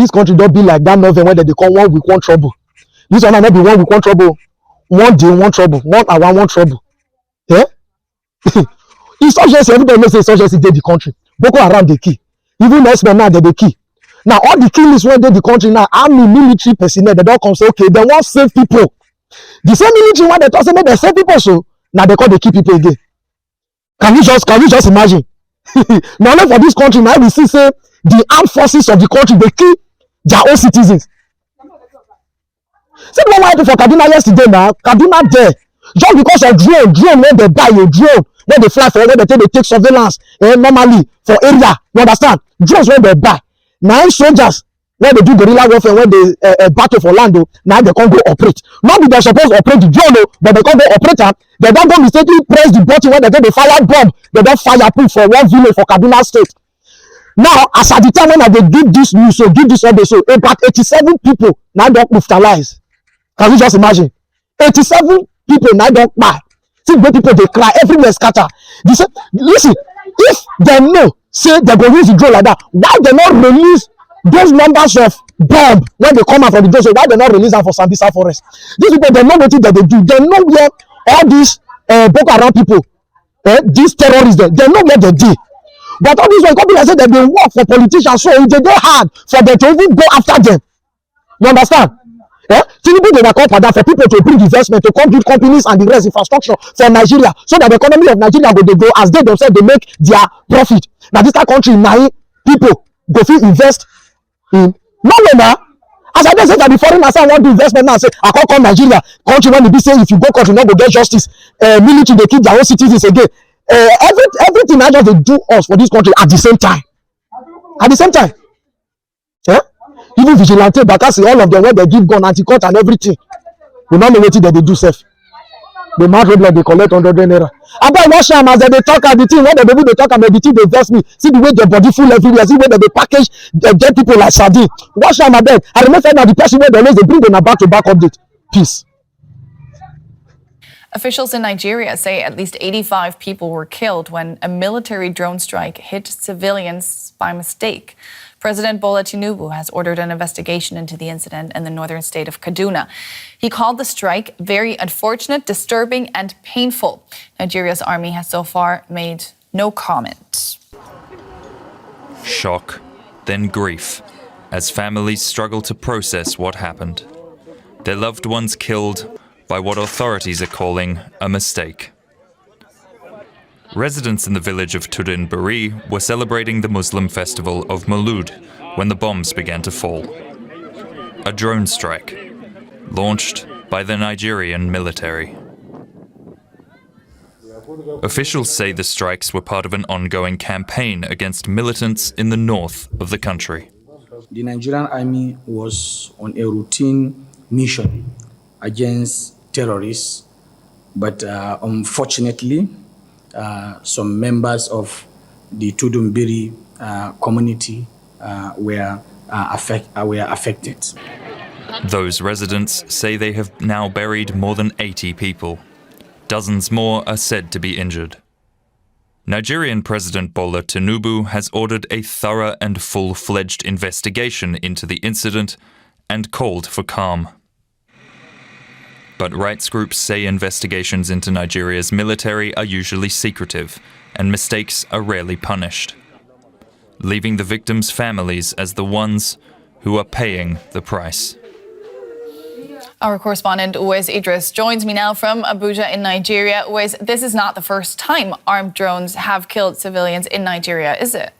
This country don't be like that novel where they call 1 week, 1 trouble. This one not be 1 week, 1 trouble. 1 day, 1 trouble. 1 hour, 1 trouble. Yeah? Insurgency, everybody knows insurgency dey the country. Boko Haram dey kill. Even X-Men now they kill. Now all the killings wey dey the country now, army, military personnel, they don't come say, okay, they want save people. The same military one they talk say make they save people, so now they call they kill people again. Can you just imagine? Now for this country, now we see say the armed forces of the country they kill their own citizens. See the one happened for Kaduna yesterday now. Kaduna there. Just because of drone when they buy a drone, when they fly for when they take surveillance normally for area. You understand? Drones when they buy. Now soldiers when they do guerrilla warfare, when they battle for land, now they can't go operate. Not that they're supposed to operate the drone, but they can't go operate. They don't go mistakenly press the button when they get the fire bomb. They don't fire proof for one village for Kaduna State. Now, as at the time when they give this news, so give this update, so about 87 people now don't hospitalize. Can you just imagine? 87 people now don't buy. See where people they cry, everywhere scatter. Listen, if they know, say they go use the drone like that, why they not release those numbers of bomb when they come out from the drone? So why they not release them for Sambisa forest? These people they know what they do. They know where all these Boko Haram people, these terrorists, they know where they do. But all these companies say that they work for politicians, so it's very hard for them to even go after them. You understand? Tinubu they call for that for people to bring investment to come build companies and the rest infrastructure for Nigeria, so that the economy of Nigeria go they go as they themselves they make their profit. Now this country now people go fit invest in no way now. As I just said that the foreigners want to investment now say I can't come Nigeria country when they be say if you go country not go get justice, military they keep their own citizens again. Everything I just they do us for this country at the same time. At the same time. Yeah? Even vigilante, Bakasi, all of them when they give gun, anti-cut and everything. We not know what they do safe. The mad red they collect 100 naira. About wash them as they talk at the thing, when they talk about the thing they vex me. See the way their body full everywhere, see where they package they get people like sardine. Wash them at them. I remember now the person where they bring them a back-to-back update. Peace. Officials in Nigeria say at least 85 people were killed when a military drone strike hit civilians by mistake. President Bola Tinubu has ordered an investigation into the incident in the northern state of Kaduna. He called the strike very unfortunate, disturbing, and painful. Nigeria's army has so far made no comment. Shock, then grief, as families struggle to process what happened. Their loved ones killed by what authorities are calling a mistake. Residents in the village of Tudun Bari were celebrating the Muslim festival of Maulud when the bombs began to fall. A drone strike, launched by the Nigerian military. Officials say the strikes were part of an ongoing campaign against militants in the north of the country. The Nigerian army was on a routine mission against terrorists, but unfortunately, some members of the Tudumbiri community were affected. Those residents say they have now buried more than 80 people. Dozens more are said to be injured. Nigerian President Bola Tinubu has ordered a thorough and full-fledged investigation into the incident and called for calm. But rights groups say investigations into Nigeria's military are usually secretive and mistakes are rarely punished, leaving the victims' families as the ones who are paying the price. Our correspondent Uwais Idris joins me now from Abuja in Nigeria. Uwais, this is not the first time armed drones have killed civilians in Nigeria, is it?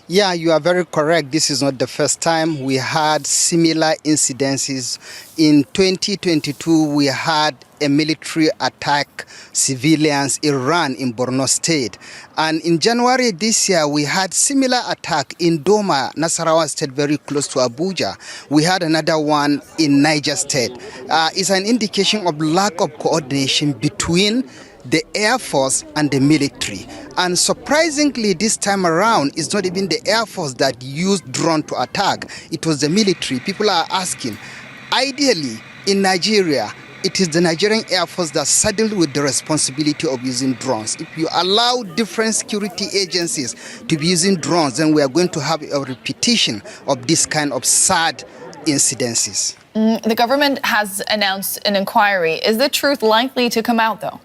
Yeah, you are very correct. This is not the first time. We had similar incidences. In 2022, we had a military attack civilians Iran in Borno State. And in January this year, we had similar attack in Doma, Nasarawa State, very close to Abuja. We had another one in Niger State. It's an indication of lack of coordination between the Air Force and the military. And surprisingly, this time around, it's not even the Air Force that used drone to attack. It was the military. People are asking, ideally, in Nigeria, it is the Nigerian Air Force that's saddled with the responsibility of using drones. If you allow different security agencies to be using drones, then we are going to have a repetition of this kind of sad incidences. The government has announced an inquiry. Is the truth likely to come out, though?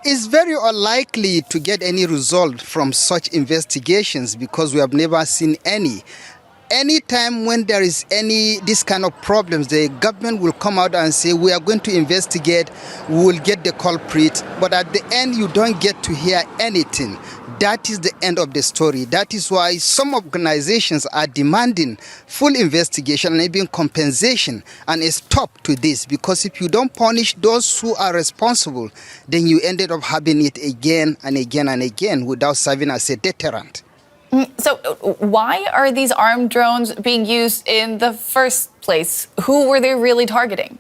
It's very unlikely to get any result from such investigations because we have never seen any. Anytime when there is this kind of problems, the government will come out and say, we are going to investigate, we will get the culprit, but at the end you don't get to hear anything. That is the end of the story. That is why some organizations are demanding full investigation and even compensation and a stop to this, because if you don't punish those who are responsible, then you ended up having it again and again and again without serving as a deterrent. So why are these armed drones being used in the first place? Who were they really targeting?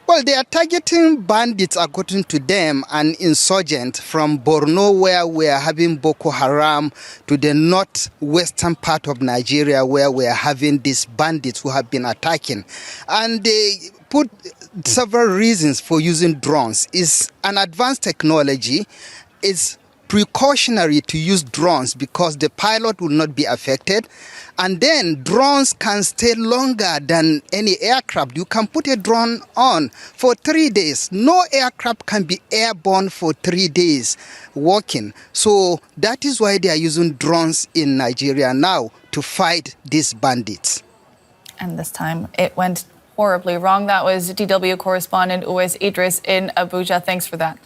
Well, they are targeting bandits, according to them, and insurgents from Borno, where we are having Boko Haram, to the northwestern part of Nigeria, where we are having these bandits who have been attacking. And they put several reasons for using drones. It's an advanced technology. It's precautionary to use drones because the pilot will not be affected. And then drones can stay longer than any aircraft. You can put a drone on for 3 days. No aircraft can be airborne for 3 days working. So that is why they are using drones in Nigeria now to fight these bandits. And this time it went horribly wrong. That was DW correspondent Uwais Idris in Abuja. Thanks for that.